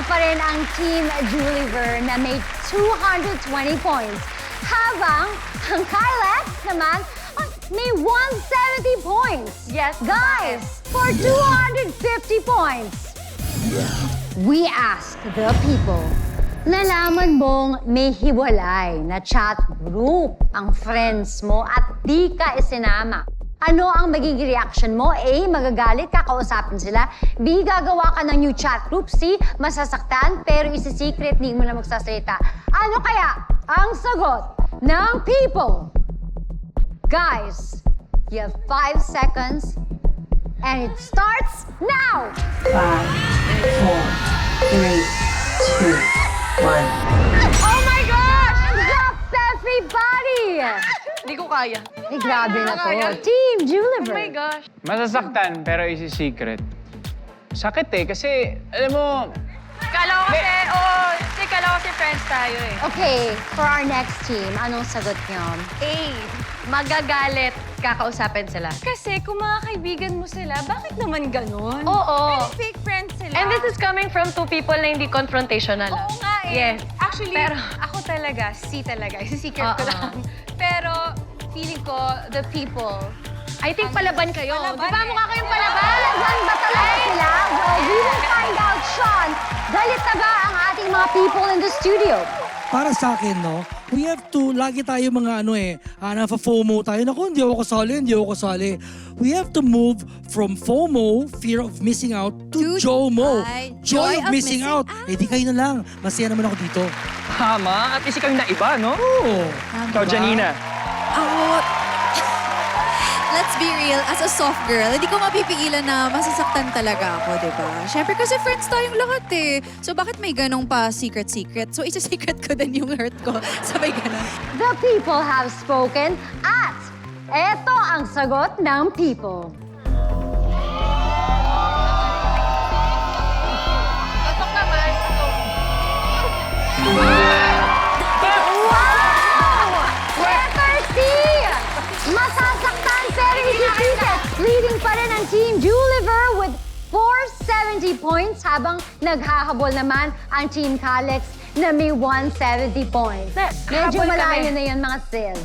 pa rin ang Team Juliver na may 220 points. Habang ang Kylex naman ay may 170 points. Yes, Guys, for 250 points, we ask the people, nalaman mong may hiwalay na chat group ang friends mo at di ka isinama. Ano ang magiging reaction mo? A, magagalit, kakausapin sila. B, gagawa ka ng new chat group. C, masasaktan, pero isi-secret, di mo na magsasalita. Ano kaya ang sagot ng people? Guys, you have 5 seconds and it starts now! 5, 4, 3, 2, 1. Oh my gosh! Dropped everybody! Hindi ko kaya. Ay, grabe na to. Kaya. Team Juliver. Oh my gosh. Masasaktan, pero isi-secret. Sakit eh, kasi, alam mo, Kala ko kasi, kala ko kasi friends tayo eh. Okay, for our next team, anong sagot niyo? A, magagalit, kakausapin sila. Kasi kung mga kaibigan mo sila, bakit naman ganun? Oo. Pero fake friends sila. And this is coming from two people na hindi confrontational. Oo nga eh. Yes. Actually, pero ako talaga, C talaga. Isi-secret ko lang. Pero feeling ko, the people, I think palaban kayo. Di ba mukha kayong palaban? Palaban ba talaga sila? Well, we will find out, Sean. Galit na ba ang ating mga people in the studio? Para sa akin, no, we have to, lagi tayo mga nafa-FOMO tayo. Naku, hindi ako kasali. We have to move from FOMO, fear of missing out, to JOMO, joy of missing out. Eh di kayo na lang, masaya naman ako dito. tama, at least ikaw yung naiba, no? Oo. Ikaw, Janina. Ako, let's be real, as a soft girl, hindi ko mapipigilan na masasaktan talaga ako, di ba? Siyempre kasi friends tayong lahat eh. So bakit may ganong pa secret? So isa-secret ko din yung hurt ko. Sabay ganon. The people have spoken at eto ang sagot ng people. Patok naman. Wow! Letter C! Masasaktan pero isi-secret. Leading pa rin ang Team Juliver with 470 points habang naghahabol naman ang Team Kylex na may 170 points. Medyo habol kami. malayo na yun mga sis.